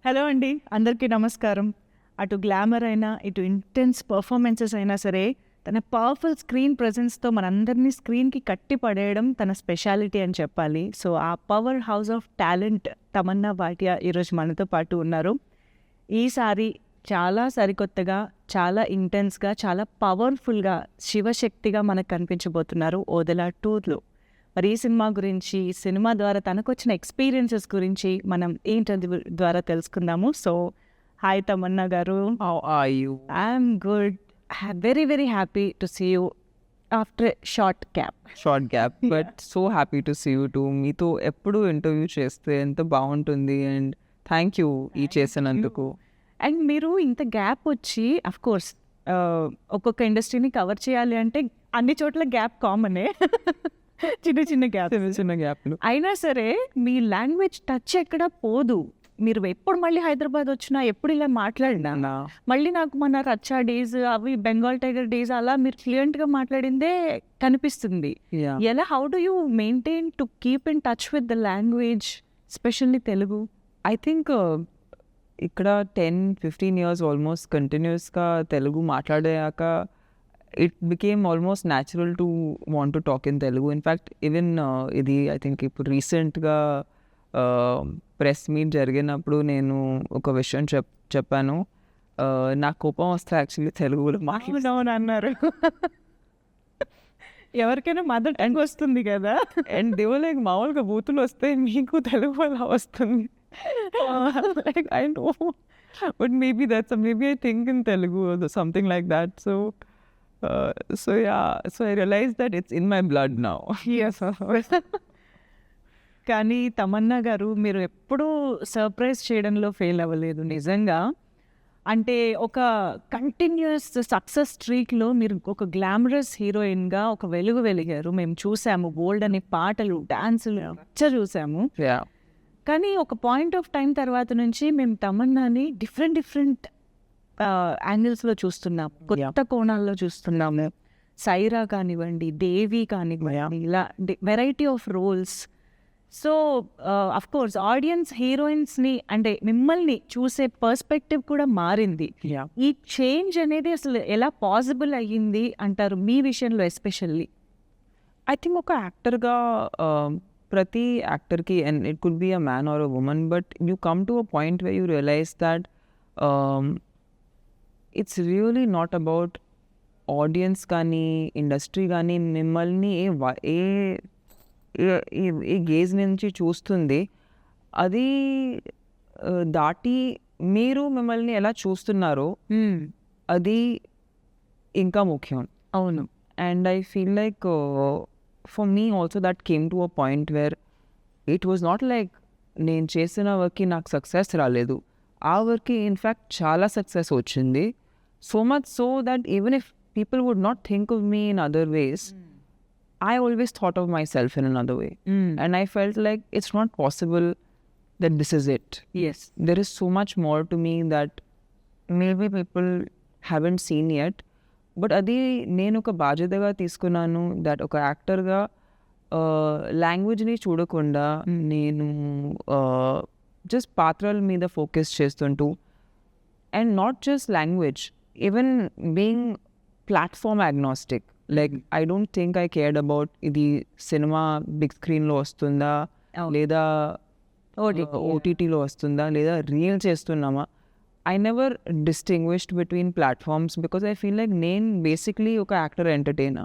Hello అండి, అందరికీ నమస్కారం. అటు గ్లామర్ అయినా, ఇటు ఇంటెన్స్ పర్ఫార్మెన్సెస్ అయినా సరే, తన పవర్ఫుల్ స్క్రీన్ ప్రెజెన్స్తో మనందరినీ స్క్రీన్కి కట్టి పడేయడం తన స్పెషాలిటీ అని చెప్పాలి. సో ఆ power house of talent Tamannaah Bhatia ఈరోజు మనతో పాటు ఉన్నారు. ఈసారి చాలా సరికొత్తగా, చాలా ఇంటెన్స్గా, చాలా పవర్ఫుల్గా, శివశక్తిగా మనకు కనిపించబోతున్నారు ఓదెలా 2లో. మరి ఈ సినిమా గురించి, ఈ సినిమా ద్వారా తనకు వచ్చిన ఎక్స్పీరియన్సెస్ గురించి మనం ఈ ఇంటర్వ్యూ ద్వారా తెలుసుకుందాము. సో హాయ్ తమన్నా గారు. How are you? I'm good. Very very happy to see you after short gap. Short gap, but so happy to see you too. మీతో ఎప్పుడు ఇంటర్వ్యూ చేస్తే ఎంత బాగుంటుంది అండ్ థ్యాంక్ యూ ఈ చేసినందుకు. అండ్ మీరు ఇంత గ్యాప్ వచ్చి, అఫ్ కోర్స్ ఒక్కొక్క ఇండస్ట్రీని కవర్ చేయాలి అంటే అన్ని చోట్ల గ్యాప్ కామనే. చిన్న చిన్న గ్యాప్, చిన్న గ్యాప్లు అయినా సరే మీ లాంగ్వేజ్ టచ్ ఎక్కడ పోదు. మీరు ఎప్పుడు మళ్ళీ హైదరాబాద్ వచ్చినా, ఎప్పుడు ఇలా మాట్లాడినా మళ్ళీ నాకు మన రచ్చా డేస్, అవి బెంగాల్ టైగర్ డేస్, అలా మీరు ఫ్లూయెంట్గా మాట్లాడిందే కనిపిస్తుంది. ఎలా, how do you maintain to keep in touch with the language, especially Telugu? I think ఇక్కడ 10-15 years ఆల్మోస్ట్ కంటిన్యూస్గా తెలుగు మాట్లాడాక it became almost natural to want to talk in Telugu. In fact even ఇది ఐ థింక్ ఇప్పుడు రీసెంట్గా ప్రెస్ మీట్ జరిగినప్పుడు నేను ఒక విషయం చెప్పాను. నాకు కోపం వస్తే యాక్చువల్లీ తెలుగులో మాట్లాడమని అన్నారు. ఎవరికైనా మదర్ టంగ్ వస్తుంది కదా, అండ్ దేవులకి మామూలుగా బూతులు వస్తే మీకు తెలుగు వల్ల వస్తుంది. I know, but maybe I think in Telugu or something like that. So I realized that it's in my blood now. Yes. కానీ తమన్నా గారు, మీరు ఎప్పుడూ సర్ప్రైజ్ చేయడంలో ఫెయిల్ అవ్వలేదు నిజంగా. అంటే ఒక కంటిన్యూస్ సక్సెస్ స్ట్రీక్లో మీరు ఒక గ్లామరస్ హీరోయిన్గా ఒక వెలుగు వెలిగారు. మేము చూసాము, బోల్డ్ అనే పాటలు, డాన్సులు చూసాము. కానీ ఒక పాయింట్ ఆఫ్ టైం తర్వాత నుంచి మేము తమన్నాని డిఫరెంట్ యాంగిల్స్లో చూస్తున్నాం, కొత్త కోణాల్లో చూస్తున్నాము. సైరా కానివ్వండి, దేవి కానివ్వండి, ఇలా variety of roles. So of course audience హీరోయిన్స్ని అంటే మిమ్మల్ని చూసే పర్స్పెక్టివ్ కూడా మారింది. ఈ చేంజ్ అనేది అసలు ఎలా పాసిబుల్ అయ్యింది అంటారు మీ విషయంలో ఎస్పెషల్లీ? ఐ థింక్ ఒక యాక్టర్గా ప్రతి యాక్టర్కి, and it could be a man or a woman, but you come to a point where you realize that it's really not about audience కానీ ఇండస్ట్రీ కానీ మిమ్మల్ని ఏ గేజ్ నుంచి చూస్తుంది, అది దాటి మీరు మిమ్మల్ని ఎలా చూస్తున్నారో అది ఇంకా ముఖ్యం. అవును. And I feel like for me also that came to a point where it was not like నేను చేసిన వర్క్కి నాకు సక్సెస్ రాలేదు, ఆ వర్క్కి ఇన్ఫ్యాక్ట్ చాలా సక్సెస్ వచ్చింది. So much so that even if people would not think of me in other ways, I always thought of myself in another way. And I felt like it's not possible that this is it. Yes. There is so much more to me that maybe people haven't seen yet. But అది నేను ఒక బాధ్యతగా తీసుకున్నాను. That ఒక యాక్టర్గా లాంగ్వేజ్ని చూడకుండా నేను just పాత్రల మీద ఫోకస్ చేస్తుంటూ, and not just language, even being platform agnostic. Like I don't think I cared about ఇది సినిమా బిగ్ స్క్రీన్లో వస్తుందా, లేదా ఓటీటీలో వస్తుందా, లేదా రీల్ చేస్తున్నామా. I never distinguished between platforms because I feel like నేను basically ఒక actor entertainer.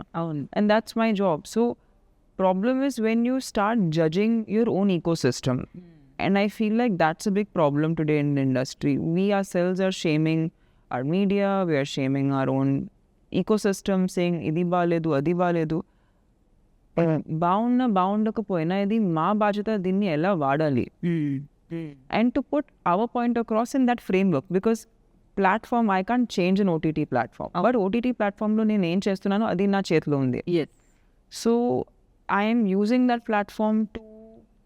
And that's my job. So problem is when you start judging your own ecosystem. And I feel like that's a big problem today in the industry. We ourselves are shaming our media, we are shaming our own ecosystem, saying ఇది బాలేదు, అది బాలేదు. బాగుండకపోయినా ఇది మా బాధ్యత, దీన్ని ఎలా వాడాలి. And to put our point across in that framework, because platform I can't change an OTT platform, but OTT platform lo nenu em chestunano adi na chetlo undi. Yes. So I am using that platform to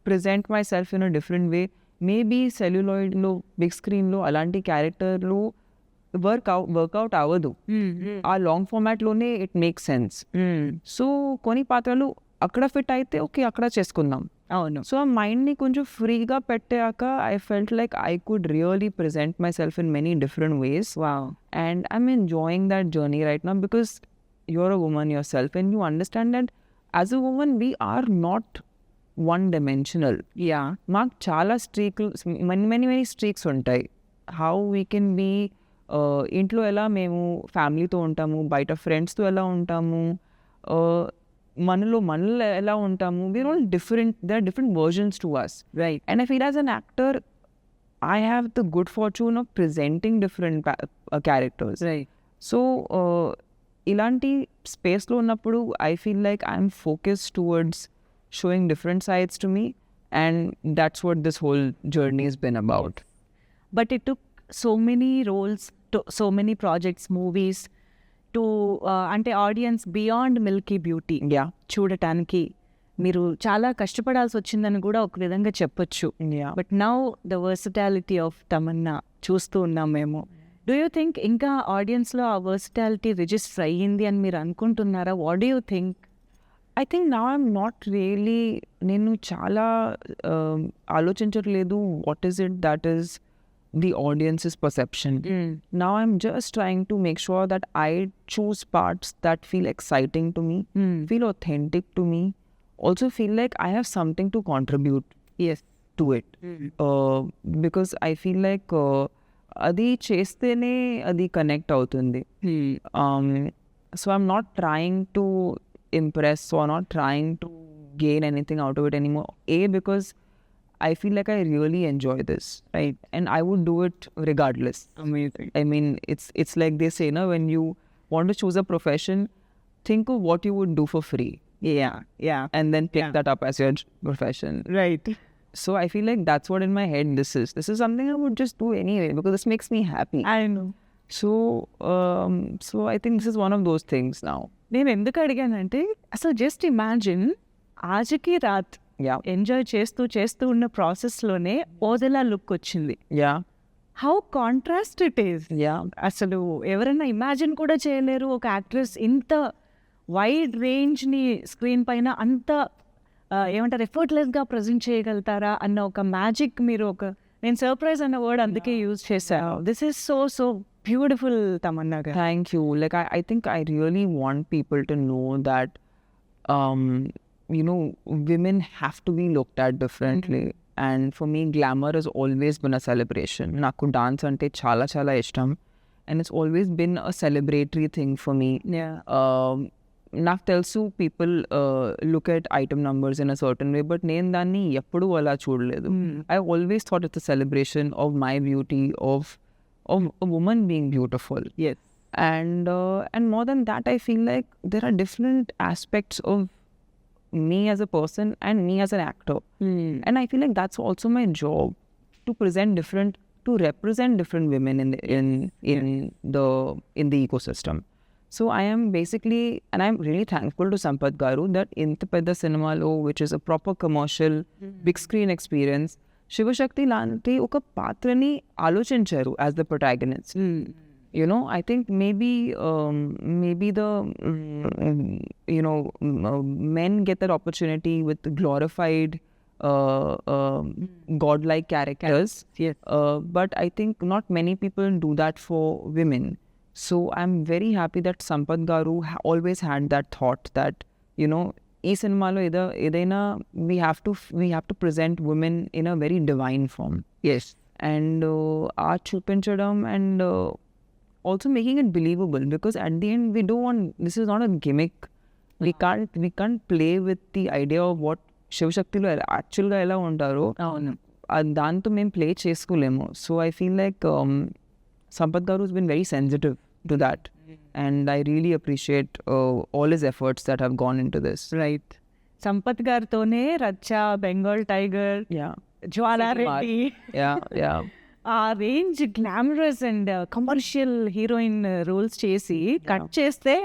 present myself in a different way. Maybe celluloid lo, big screen lo alanti character lo workout avadu. Aa long format lone it makes sense. So koni patralu akkada fit aithe okay akkada cheskundam. అవును. So ఆ మైండ్ని కొంచెం ఫ్రీగా పెట్టాక I felt like I could really present my self in many different ways. Wow! And I'm enjoying that journey right now because you're a woman yourself and you understand that as a woman we are not one dimensional. Yeah! మాకు చాలా many streaks ఉంటాయి. How we can be ఇంట్లో ఎలా మేము ఫ్యామిలీతో ఉంటాము, బయట ఫ్రెండ్స్తో ఎలా ఉంటాము, మనలో ఎలా ఉంటాము, we are all different. They are different versions to us. Right. And I feel as an actor I have the good fortune of presenting different characters. Right. So, ఇలాంటి స్పేస్లో ఉన్నప్పుడు I feel like I'm focused towards showing different sides to me, and that's what this whole journey has been about. But it took so many roles, so many projects, movies to అంటే audience beyond Milky beauty Yeah. చూడటానికి మీరు చాలా కష్టపడాల్సి వచ్చిందని కూడా ఒక విధంగా చెప్పొచ్చు. Yeah. But now the versatility of Tamannaah చూస్తూ ఉన్నాం మేము. డూ యూ థింక్ ఇంకా ఆడియన్స్లో ఆ వర్సిటాలిటీ రిజిస్టర్ అయ్యింది అని మీరు అనుకుంటున్నారా? What do you think? I think now I'm not really, నేను చాలా ఆలోచించట్లేదు what is it that is the audience's perception. Now I'm just trying to make sure that I choose parts that feel exciting to me, feel authentic to me, also feel like I have something to contribute to it. Because I feel like అది చేస్తేనే అది connect అవుతుంది. So I'm not trying to impress or not trying to gain anything out of it anymore. Because I feel like I really enjoy this, right? And I would do it regardless. Amazing. I mean, it's like they say, no, when you want to choose a profession, think of what you would do for free, Yeah. and then pick that up as your profession. Right. So I feel like that's what in my head this is. This is something I would just do anyway because this makes me happy. I know. So I think this is one of those things now. నేను ఎందుకు అడిగానంటే అసలు just imagine ఆజకి రాత్ Yeah. Enjoy చేస్తూ ఉన్న ప్రాసెస్లోనే Odela look వచ్చింది. Yeah. How contrast it is. Yeah. అసలు ఎవరైనా imagine కూడా చేయలేరు ఒక యాక్ట్రెస్ ఇంత వైడ్ రేంజ్ని స్క్రీన్ పైన అంత ఏమంటారు ఎఫర్ట్లెస్గా ప్రజెంట్ చేయగలుగుతారా అన్న ఒక మ్యాజిక్ మీరు నేను సర్ప్రైజ్ అన్న వర్డ్ అందుకే యూజ్ చేశాను. This is so beautiful Tamannaah గారు. Thank you. Like I think I really want people to know that women have to be looked at differently. And for me, glamour has always been a celebration. Naku dance ante chala chala ishtam, and it's always been a celebratory thing for me. Yeah. నాకు తెలుసు people look at item numbers in a certain way, but నేను దాన్ని ఎప్పుడూ అలా చూడలేదు. I always thought it's a celebration of my beauty, of a woman being beautiful. Yes. And more than that, I feel like there are different aspects of me as a person and me as an actor. And I feel like that's also my job, to represent different women in the ecosystem. So I am basically, and I'm really thankful to Sampath Garu that inta pedda cinemalo, which is a proper commercial big screen experience, Shivashakti lanti oka patrani alochincharu as the protagonist. I think maybe the men get that opportunity with glorified godlike characters. Yes. But I think not many people do that for women. So I'm very happy that Sampath Garu always had that thought that ee cinemalo edaina we have to present women in a very divine form. Yes. And aa chupinchadam and also making it believable, because at the end this is not a gimmick. We can't play with the idea of what శివశక్తిలో యాక్చువల్గా ఎలా ఉంటారో దాంతో మేము play చేసుకోలేము. So I feel like Sampath Garu has been very sensitive to that, and I really appreciate all his efforts that have gone into this. Right. Sampath గారితోనే Racha, Bengal tiger, Jwala Reddy, ఆ range glamorous and commercial heroine roles చేసి cut చేస్తే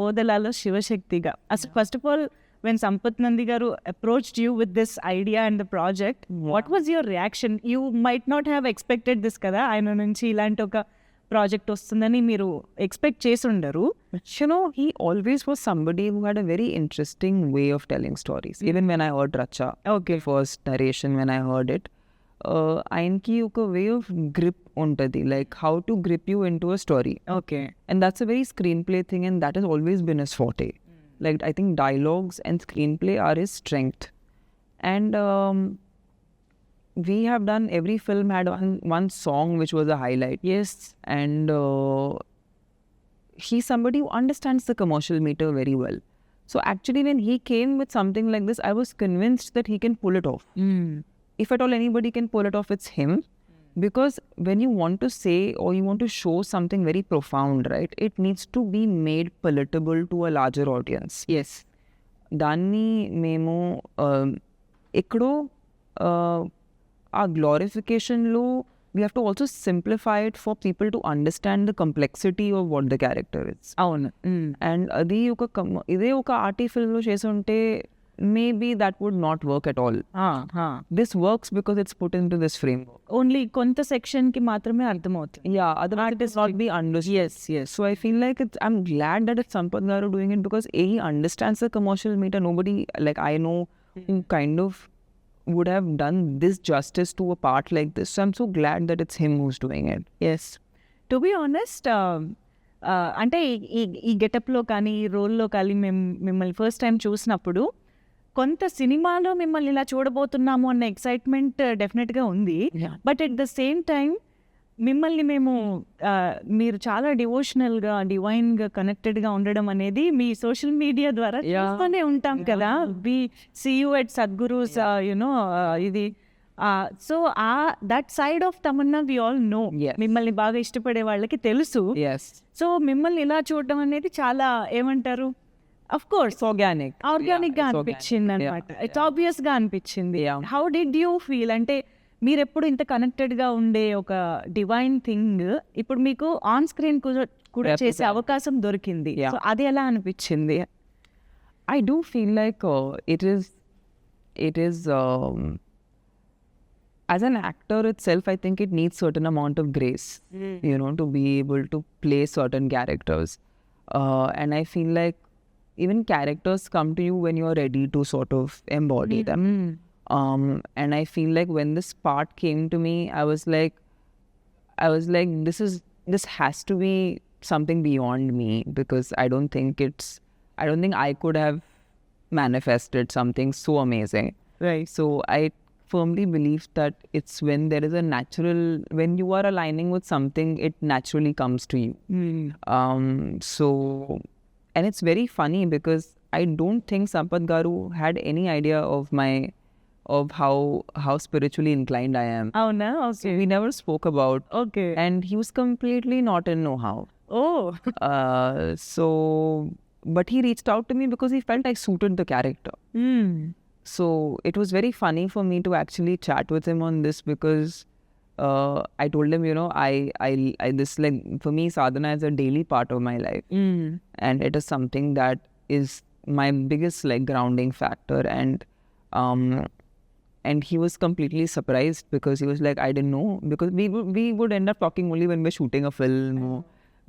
ఓదెలాలో శివశక్తిగా. అసలు first of all when Sampath Nandi garu approached you with this idea and the project, what was your reaction? You might not have expected this kada, ayana nunchi ilanti oka project వస్తుందని మీరు expect చేసి ఉండరు. But he always was somebody who had a very interesting way of telling stories. Even when I heard Racha, okay. first narration, when I heard it, ఆయనకి ఒక way of grip ఉంటుంది, like how to grip you into a story. Okay. And that's a very screenplay thing, and that has always been his forte. Like, I think dialogues and screenplay are his strength. And we have done, every film had one song which was a highlight. Yes. And he's somebody who understands the commercial meter very well. So actually, when he came with something like this, I was convinced that he can pull it off. If at all anybody can pull it off, it's him. Because when you want to say or you want to show something very profound, right, it needs to be made palatable to a larger audience. Yes. దాన్ని మేము ఎక్కడో ఆ గ్లోరిఫికేషన్లో we have to also simplify it for people to understand the complexity of what the character is. అవును. And అది ఇదే ఒక RT ఫిల్మ్లో చేసి ఉంటే maybe that would not work at all. This works because it's put into this framework. Only కొంత section కి మాత్రమే అర్థమవుతుంది. Yeah, otherwise it does not be understood. Yes. So I feel like I'm glad that it's Sampath Garu doing it, because he understands the commercial meter. Nobody, like, I know who kind of would have done this justice to a part like this. So I'm so glad that it's him who's doing it. Yes. To be honest, అంటే ఈ గెటప్లో కానీ ఈ రోల్లో కానీ మిమ్మల్ని first time చూసినప్పుడు కొంత సినిమాలో మిమ్మల్ని ఇలా చూడబోతున్నాము అన్న ఎక్సైట్మెంట్ డెఫినెట్గా ఉంది. Yeah. But at the same time మిమ్మల్ని మేము మీరు చాలా డివోషనల్గా డివైన్గా కనెక్టెడ్గా ఉండడం అనేది మీ సోషల్ మీడియా ద్వారా చూస్తూనే ఉంటాం కదా. We see you at Sadhguru's you know ఇది. So that side of Tamannaah we all know. Yes. మిమ్మల్ని బాగా ఇష్టపడే వాళ్ళకి తెలుసు. Yes. సో మిమ్మల్ని ఇలా చూడడం అనేది చాలా ఏమంటారు, అఫ్ కోర్స్ Organic. ఆర్గానిక్ గా it's అనిపించింది organic. అనమాట. ఇట్స్ ఆబ్వియస్ గా అనిపించింది. Yeah. How did you feel? అంటే మీరు ఎప్పుడు ఇంత కనెక్టెడ్ గా ఉండే ఒక డివైన్ థింగ్ ఇప్పుడు మీకు ఆన్ స్క్రీన్ కూడా చేసే అవకాశం దొరికింది. Yeah. సో అది ఎలా అనిపించింది? I do feel like it is as an actor itself, I think it needs certain amount of grace, to be able to play certain characters. And I feel like even characters come to you when you're ready to sort of embody them. And I feel like when this part came to me, I was like, this has to be something beyond me, because I don't think I could have manifested something so amazing. Right. So I firmly believe that it's when there is when you are aligning with something, it naturally comes to you. So, and it's very funny because I don't think Sampath Garu had any idea of how spiritually inclined I am. అవునా? So we never spoke about, okay. and he was completely not in know-how. Oh. So, but he reached out to me because he felt I suited the character. So it was very funny for me to actually chat with him on this, because I told him, I this, like, for me, sadhana is a daily part of my life, and it is something that is my biggest, like, grounding factor. And he was completely surprised, because he was like, I didn't know, because we would end up talking only when we're shooting a film or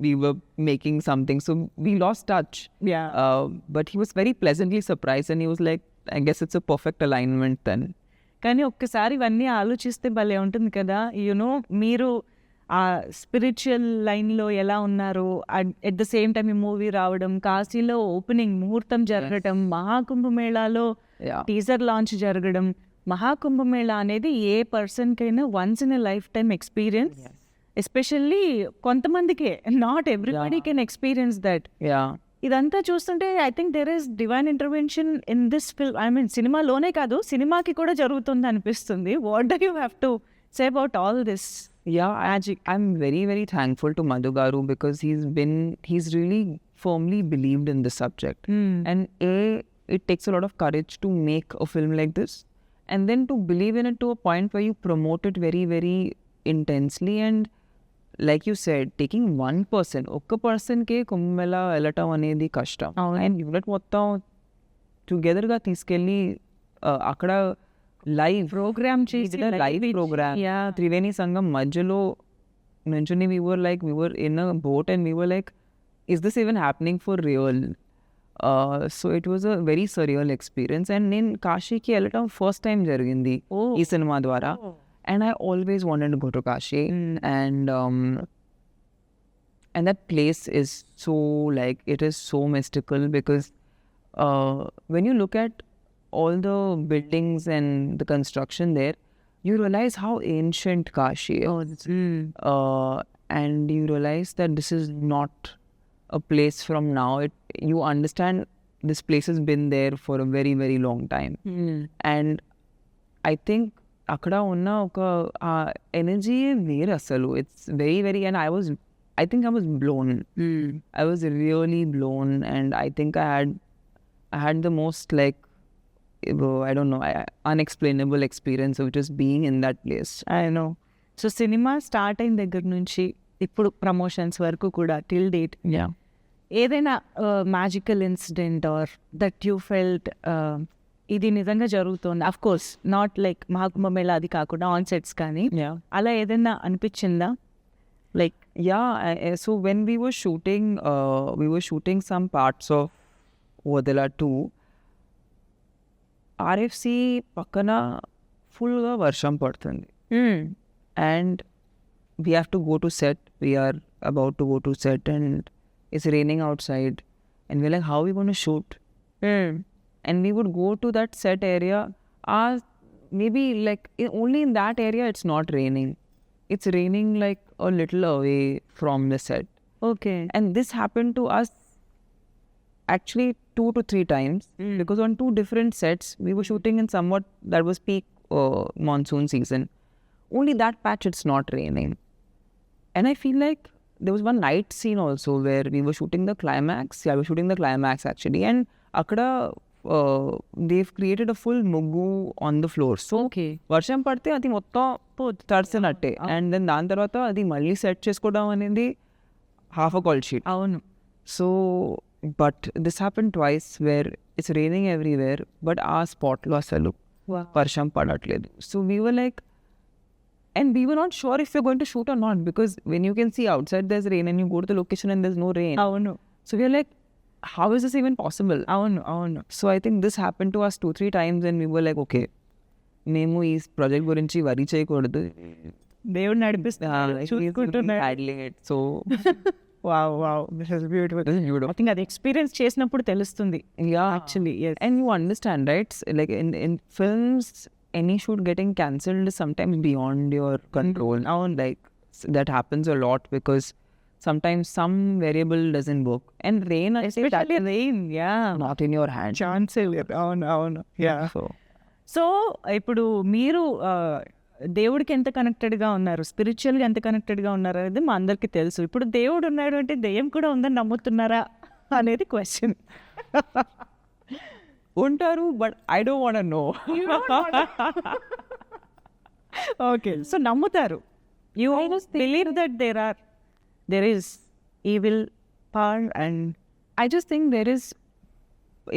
we were making something, so we lost touch. Yeah. But he was very pleasantly surprised, and he was like, I guess it's a perfect alignment then. కానీ ఒక్కసారి ఇవన్నీ ఆలోచిస్తే భలే ఉంటుంది కదా. మీరు ఆ spiritual లైన్లో ఎలా ఉన్నారు, ఎట్ ద సేమ్ టైం ఈ మూవీ రావడం, కాశీలో ఓపెనింగ్ ముహూర్తం జరగడం, మహాకుంభమేళాలో టీజర్ లాంచ్ జరగడం. మహాకుంభమేళా అనేది ఏ పర్సన్కైనా once in a life time experience, especially కొంతమందికే, not everybody can experience that. ఇదంతా చూస్తుంటే I think there is divine intervention in this film. I mean సినిమాలోనే కాదు, సినిమాకి కూడా జరుగుతుంది అనిపిస్తుంది. What do you have to say about all this magic? I'm very, very thankful to Madhu Garu, because he's really firmly believed in this subject. And it takes a lot of courage to make a film like this, and then to believe in it to a point where you promote it very, very intensely. And like you said, taking one person, ఒక్క పర్సన్కే కుంభమేళా వెళ్ళటం అనేది కష్టం. And unit మొత్తం టుగెదర్గా తీసుకెళ్ళి అక్కడ live programme చేసి live programme Triveni సంఘం మధ్యలో నించుని we were in a boat and we were like, is this even happening for real? So it was a very surreal experience. And నేను కాశీకి వెళ్ళటం ఫస్ట్ టైం జరిగింది ఈ సినిమా ద్వారా. And I always wanted to go to Kashi. And that place is so like, it is so mystical because when you look at all the buildings and the construction there, you realize how ancient Kashi is. And you realize that this is not a place from now. You understand this place has been there for a very, very long time. And I think akkada unna oka energy వేరు అసలు. It's very, very, and I think I was blown. I was really blown, and I think I had the most like, I don't know, unexplainable experience of just being in that place. I know. So cinema start అయిన దగ్గర నుంచి ఇప్పుడు promotions వరకు కూడా till date ఏదైనా magical incident or that you felt ఇది నిజంగా జరుగుతుంది, of course not like Mahakumbh Mela అది కాకుండా ఆన్ సెట్స్ కానీ అలా ఏదైనా అనిపించిందా? Like so when we were shooting some parts of Odela 2, RFC పక్కన ఫుల్గా వర్షం పడుతుంది. And we have to go to set. We are about to go to set and it's raining outside. And we're like, how are we going to shoot? And we would go to that set area. Maybe like only in that area it's not raining. It's raining like a little away from the set. Okay. And this happened to us actually 2 to 3 times because on 2 different sets we were shooting in somewhat that was peak monsoon season. Only that patch it's not raining. And I feel like there was one night scene also where we were shooting the climax. Yeah, we were shooting the climax actually. And akkada they've created a full muggu on the floor. So వర్షం పడితే అది మొత్తం తడిసినట్టే. And then దాని తర్వాత అది మళ్ళీ set చేసుకోవడం అనేది హాఫ్ అ కాల్ షీట్. అవును. So but this happen twice where it's raining everywhere but ఆ స్పాట్లో అసలు వర్షం పడట్లేదు. So we were like, and we were not sure if we're going to shoot or not because when you can see outside there's rain and you go to the location and there's no rain. Avunu. So we're like, how is this even possible? Avunu. So I think this happened to us 2-3 times and we were like, okay, మేము ఈ project గురించి వరి చేయకూడదు, దేవుడు నడిపిస్తున్నారు, handling it. So wow, this is beautiful. I think అది experience చేసినప్పుడు తెలుస్తుంది. Actually, yes. And you understand, right? Like in films, any shoot getting cancelled is sometimes beyond your control. Like that happens a lot because sometimes some variable doesn't work. And rain, especially rain, not in your hand. Chance అవును. So ఇప్పుడు మీరు దేవుడికి ఎంత కనెక్టెడ్గా ఉన్నారు, స్పిరిచువల్గా ఎంత కనెక్టెడ్గా ఉన్నారు అనేది మా అందరికీ తెలుసు. ఇప్పుడు దేవుడు ఉన్నాడు అంటే దెయ్యం కూడా ఉందని నమ్ముతున్నారా అనేది క్వశ్చన్. ఉంటారు, but I don't want to know. Okay, so నమ్ముతారు. You believe that there is evil power, and I just think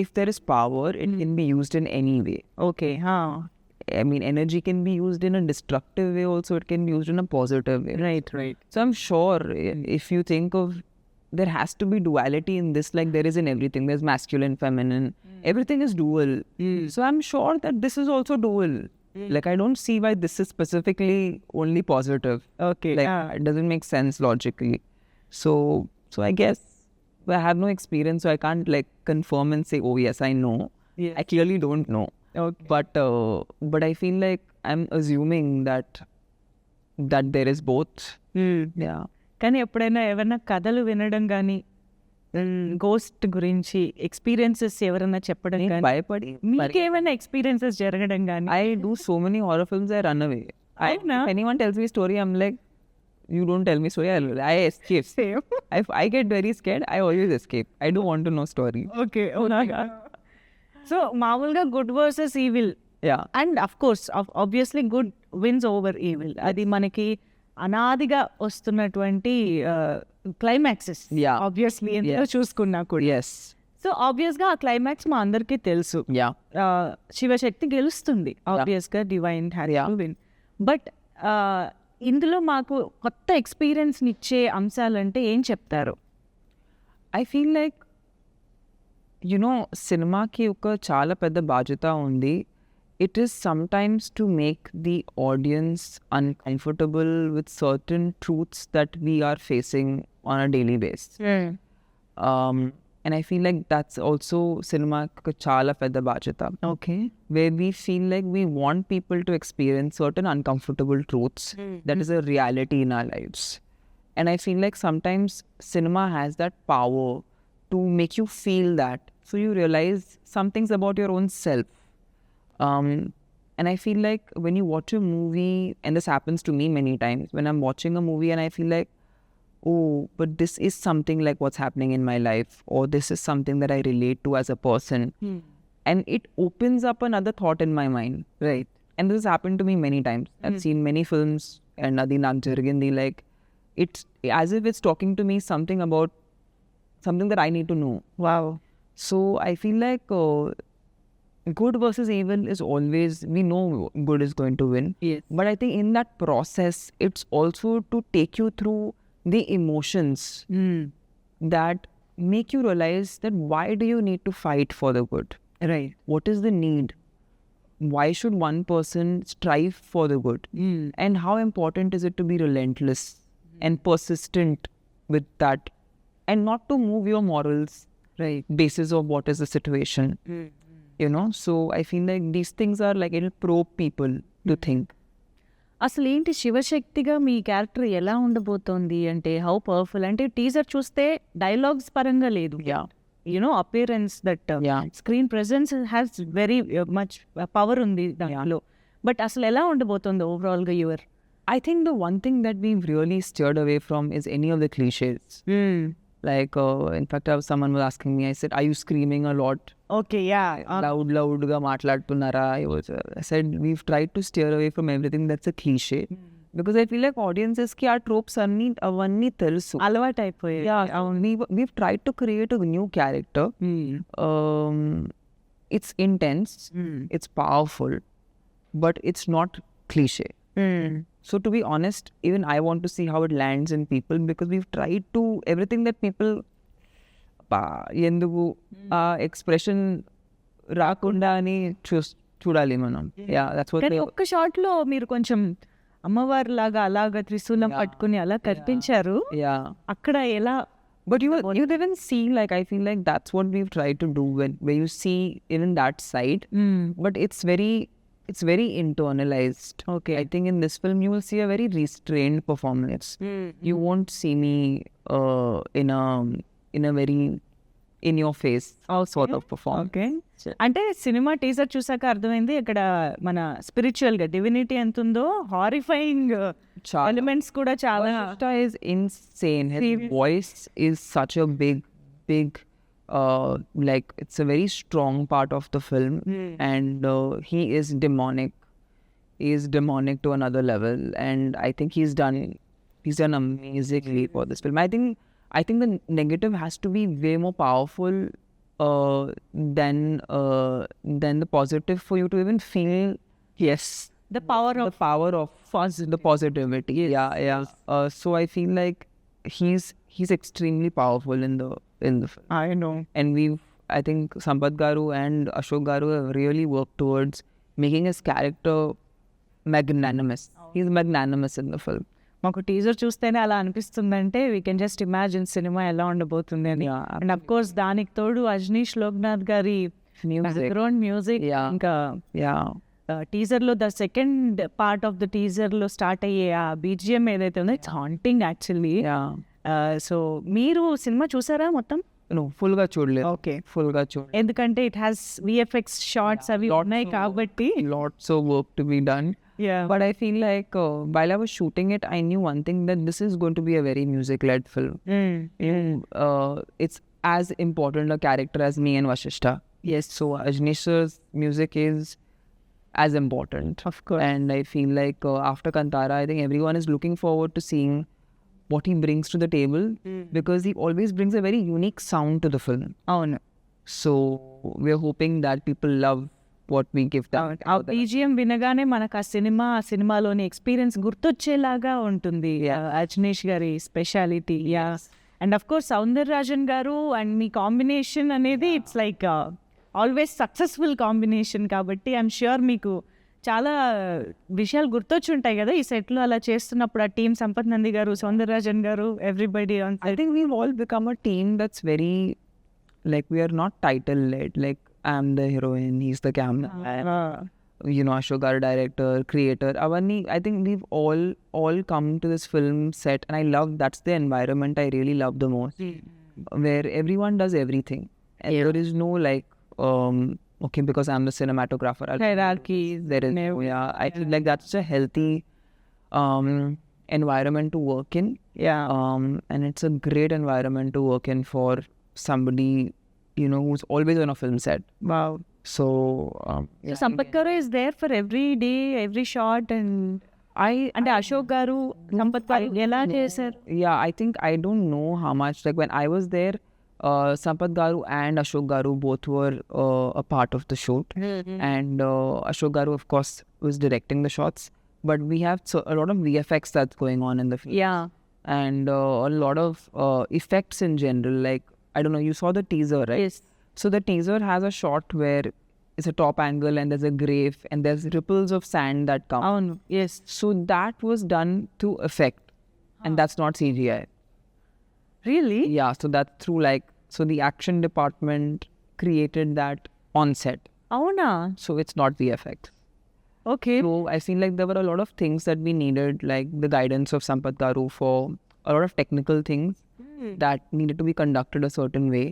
if there is power, it can be used in any way. Okay, I mean, energy can be used in a destructive way also, it can be used in a positive way. Right. So I'm sure if you think of, there has to be duality in this, like there is in everything. There's masculine, feminine, everything is dual. So I'm sure that this is also dual. Like I don't see why this is specifically only positive. Okay. Like it doesn't make sense logically. So I guess I have no experience, so I can't like confirm and say, oh yes, I know. Yes. I clearly don't know. Okay. But I feel like I'm assuming that there is both. Yeah. కానీ ఎప్పుడైనా ఏమైనా కథలు వినడం కానీ ghost గురించి experiences ఎవరైనా చెప్పడం కానీ భయపడి మీకేమైనా ఎక్స్పీరియన్సెస్ జరగడం కానీ? I do so many horror films, I run away. If anyone tells me a story, I'm like, you don't tell me story, I escape. Same. If I get very scared, I always escape. I don't want to know story. Okay. So మామూలుగా good versus evil, and of course obviously good wins over evil, అది మనకి అనాదిగా వస్తున్నటువంటి climaxes. Obviously ఎందులో చూసుకున్నా కూడా. Yes. So ఆబ్వియస్గా ఆ క్లైమాక్స్ మా అందరికీ తెలుసు. శివశక్తి గెలుస్తుంది ఆబ్వియస్గా, divine has to win. But ఇందులో మాకు కొత్త ఎక్స్పీరియన్స్ని ఇచ్చే అంశాలంటే ఏం చెప్తారు? I feel like, సినిమాకి ఒక చాలా పెద్ద బాధ్యత ఉంది. It is sometimes to make the audience uncomfortable with certain truths that we are facing on a daily basis. And I feel like that's also cinema ka chala pedda bajata. Okay. Where we feel like we want people to experience certain uncomfortable truths that is a reality in our lives. And I feel like sometimes cinema has that power to make you feel that. So you realize some things about your own self. And I feel like when you watch a movie, and this happens to me many times, when I'm watching a movie and I feel like, oh, but this is something like what's happening in my life, or this is something that I relate to as a person. And it opens up another thought in my mind. Right. And this has happened to me many times. I've seen many films, and Adi Nag Jargindi, like, it's as if it's talking to me something about something that I need to know. Wow. So I feel like good versus evil is always, we know good is going to win. Yes. But I think in that process, it's also to take you through the emotions that make you realize that why do you need to fight for the good? Right. What is the need? Why should one person strive for the good? And how important is it to be relentless and persistent with that, and not to move your morals right. basis of what is the situation? So I feel like these things are like, it'll probe people to think. అసలు ఏంటి శివశక్తిగా మీ character ఎలా ఉండబోతోంది అంటే how powerful అంటే teaser చూస్తే dialogues పరంగా లేదు. Yeah. Appearance that Yeah. Screen presence has very much power ఉంది దాంట్లో. బట్ అసలు ఎలా ఉండబోతోంది ఓవరాల్గా your? I think the one thing that we've really steered away from is any of the cliches. Like, in fact, someone was asking me, I said, are you screaming a lot? Okay. Yeah. Loud ga maatladutunnara? I said, we've tried to steer away from everything that's a cliche. Because I feel like audiences ki aa tropes avanni telusu. అలవాటు అయిపోయాయి. Yeah, we've tried to create a new character. It's intense, it's powerful, but it's not cliche. So to be honest, even I want to see how it lands in people, because we've tried to, everything that people ఎందుకు ఆ expression రాకుండా అని చూడాలి మనం. Yeah, that's what కానీ ఒక్క shot లో మీరు కొంచెం అమ్మవారి లాగా అలాగా త్రిశూలం పట్టుకుని అలా కనిపించారు. Yeah. అక్కడ ఎలా? But you even see, like, I feel like that's what we've tried to do where you see even that side. But it's very internalized. Okay. I think in this film you will see a very restrained performance. You won't see me in a very in your face sort of performance. Okay. అంటే cinema teaser చూసాక అర్థమైంది ఇక్కడ మన spiritual గా divinity ఎంత ఉందో, horrifying elements కూడా చాలా. Vashishta is insane. His voice is such a big like, it's a very strong part of the film. And he is demonic. He is demonic to another level, and I think he's done amazingly for this film. I think the negative has to be way more powerful than the positive for you to even feel, yes, The power of the positivity. Yeah. So I feel like he's extremely powerful in the film. I know. And I think Sampath Garu and Ashok Garu have really worked towards making his character magnanimous. He's magnanimous in the film. మాకు teaser చూస్తేనే అలా అనిపిస్తుందంటే we can just imagine cinema ఎలా ఉండబోతుంది అని. Yeah, and of course దానికి తోడు అజనీష్ లోక్నాథ్ గారి బ్యాక్గ్రౌండ్ మ్యూజిక్. ఇంకా టీజర్ లో the second part of the teaser లో స్టార్ట్ అయ్యే ఆ బీజిఎం ఏదైతే ఉందో ఇట్స్ హాంటింగ్ యాక్చువల్లీ. సో మీరు సినిమా చూసారా మొత్తం? No, full ga చూడలేదు. ఓకే. Full ga చూడలేదు. ఎందుకంటే ఇట్ హ్యాస్ విఎఫ్ఎక్స్ షార్ట్స్ అవి ఉన్నాయి కాబట్టి. Lots of work to be done. Yeah. But I feel like while I was shooting it, I knew one thing, that this is going to be a very music-led film. It's as important a character as me and Vashishta. Yes. So Ajnesh's music is as important. Of course. And I feel like after Kantara, I think everyone is looking forward to seeing what he brings to the table, because he always brings a very unique sound to the film. అవును. So we're hoping that people love what we give them. ఆ BGM వినగానే మనకు ఆ సినిమాలోని experience గుర్తొచ్చేలాగా ఉంటుంది అజనీష్ గారి speciality. Yeah, and of course Soundararajan గారు and me combination అనేది it's like always successful combination కాబట్టి ఐఎమ్ ష్యూర్ మీకు చాలా విషయాలు గుర్తొచ్చి ఉంటాయి కదా ఈ సెట్లో అలా చేస్తున్నప్పుడు. ఆ టీం సంపత్ నంది గారు, సౌందరరాజన్ గారు, everybody. I think we've all become a team that's very, like, we are not title led. Like, I'm the heroine, he's the camera, Ashok our director, creator. Avani, I think we've all come to this film set, and I love, that's the environment I really love the most, where everyone does everything, and there is no like okay, because I'm the cinematographer, hierarchy. There is no, I feel like that's a healthy environment to work in. And it's a great environment to work in for somebody, who's always on a film set. Wow. So Sampath గారు is there for every day, every shot, and అంటే అశోక్ గారు, సంపత్ గారు ఎలా చేశారు? Yeah, I think I don't know how much, like when I was there, Sampath Garu and Ashok Garu both were a part of the shoot, and Ashok Garu of course was directing the shots, but we have a lot of VFX that's going on in the film. And a lot of effects in general, like, I don't know, you saw the teaser, right? Yes. So the teaser has a shot where it's a top angle and there's a grave and there's ripples of sand that come. అవును. Yes. So that was done through effect, and that's not CGI. Really? Yeah, so that's through so the action department created that on set. అవునా? So it's not VFX. Okay. So I feel like there were a lot of things that we needed, like the guidance of Sampath Garu for a lot of technical things that needed to be conducted a certain way.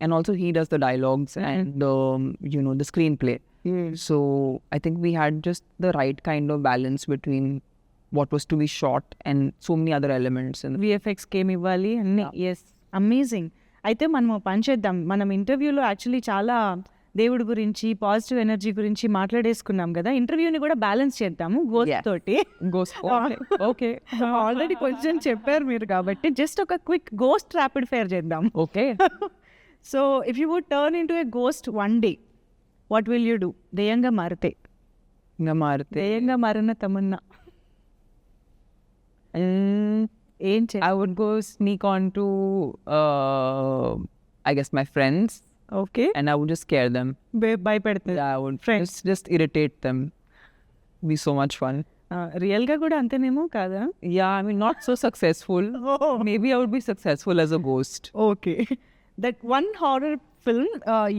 And also he does the dialogues and the screenplay. So I think we had just the right kind of balance between what was to be shot and so many other elements. VFX came ఇవ్వాలి అన్ని. Yes, amazing. అయితే మనం పని చేద్దాం. మనం ఇంటర్వ్యూలో actually చాలా దేవుడి గురించి, పాజిటివ్ ఎనర్జీ గురించి మాట్లాడేసుకున్నాం కదా. ఇంటర్వ్యూని కూడా బ్యాలెన్స్ చేద్దాము గోస్ట్ తోటి. ఓకే, ఆల్రెడీ కొంచెం చెప్పారు మీరు కాబట్టి జస్ట్ ఒక క్విక్ గోస్ట్ ర్యాపిడ్ ఫైర్ చేద్దాం. Okay. So if you would turn in to a ghost one day, what will you do? దెయ్యంగా మారితే. దెయ్యంగా మారిన తమన్నా ఏం I would go sneak on to I guess my friends. Okay. And I would just scare them. భయపెడతారు. Yeah, I would just irritate them. Be so much fun. రియల్గా కూడా అంతేనేమో కాదా? Yeah, I mean, not so successful. Maybe I would be successful as a ghost. Okay. That one horror film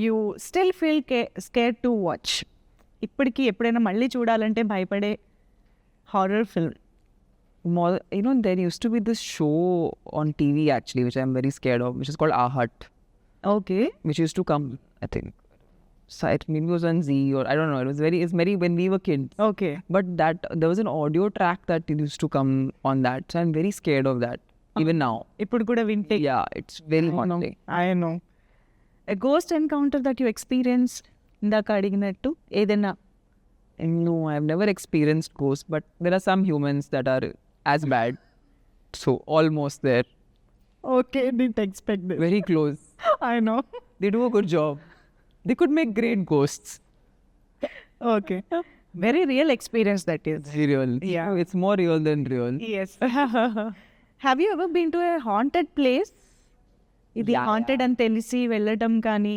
you still feel scared to watch. ఇప్పటికీ ఎప్పుడైనా మళ్ళీ చూడాలంటే భయపడే horror film. There used to be this show on TV actually, which I'm very scared of, which is called Our Hut. Okay. Which used to come, I think, so maybe it was on Z, or I don't know. It's very when we were kids. Okay. But there was an audio track that used to come on that, so I'm very scared of that even now. ఇప్పుడు కూడా వింటే. Yeah, it's very haunting. I know. A ghost encounter that you experienced, ఇందాక అడిగినట్టు ఏదైనా? No, I've never experienced ghosts, but there are some humans that are as bad. So almost there. Okay, didn't expect this. Very close. I know. They do a good job. They could make great ghosts. Okay. Very real experience that is. Very real. Yeah. It's more real than real. Yes. Have you ever been to a haunted place? ఇది haunted అని తెలిసి వెళ్ళటం కానీ?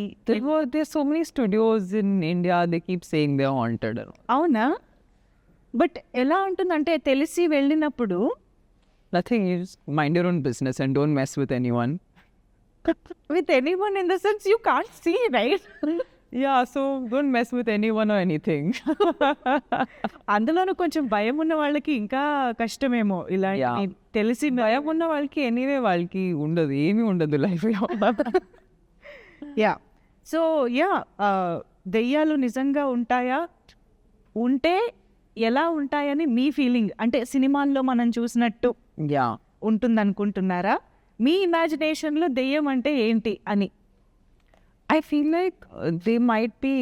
There's so many studios in India, they keep saying they're haunted. అవునా? But ఎలా ఉంటుందంటే తెలిసి వెళ్ళినప్పుడు? Nothing, you just mind your own business and don't mess with anyone. With anyone in the sense you can't see, right? Yeah, so don't mess with anyone or anything. అందులోనూ కొంచెం భయం ఉన్న వాళ్ళకి ఇంకా కష్టమేమో. ఇలా తెలిసి భయం ఉన్న వాళ్ళకి ఎనీవే వాళ్ళకి ఉండదు, ఏమీ ఉండదు లైఫ్లో. యా. సో దెయ్యాలు నిజంగా ఉంటాయా? ఉంటే ఎలా ఉంటాయని మీ ఫీలింగ్? అంటే సినిమాల్లో మనం చూసినట్టు ఉంటుందనుకుంటున్నారా? మీ ఇమాజినేషన్లో దెయ్యం అంటే ఏంటి అని? I feel like they might be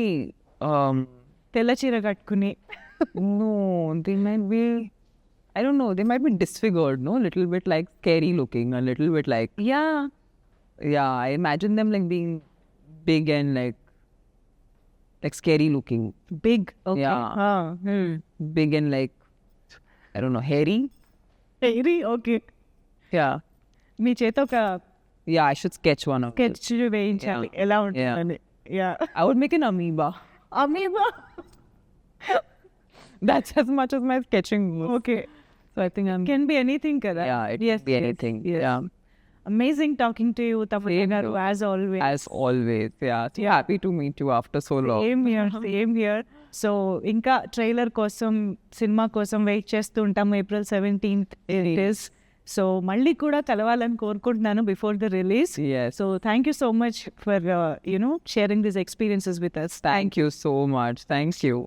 తెల్ల చీర కట్టుకుని. No, they might be, I don't know, they might be disfigured, no? Little bit like scary looking, a little bit like. Yeah, I imagine them like being big and like like scary looking, Big. Okay. Yeah. big and like, I don't know, hairy. Very okay. Yeah. మీ చేత ఒక Yeah, I should sketch one of it. Sketch వేయించాలి ఎలా ఉంటుందని. Yeah I would make an amoeba. Amoeba. That's as much as my sketching was. Okay. So I think I'm... can be anything కదా. Yeah, it can be anything. Yeah. Amazing talking to you, Tamannaah Same garu, here. as always. As always. Yeah. So happy to meet you after so long. Same here. So ఇంకా trailer కోసం cinema కోసం wait చేస్తూ ఉంటాము. April 17th it is. So మళ్ళీ కూడా కలవాలని కోరుకుంటున్నాను before the release. Yes. So thank you so much for sharing this experiences with us. Thank you so much. Thank you.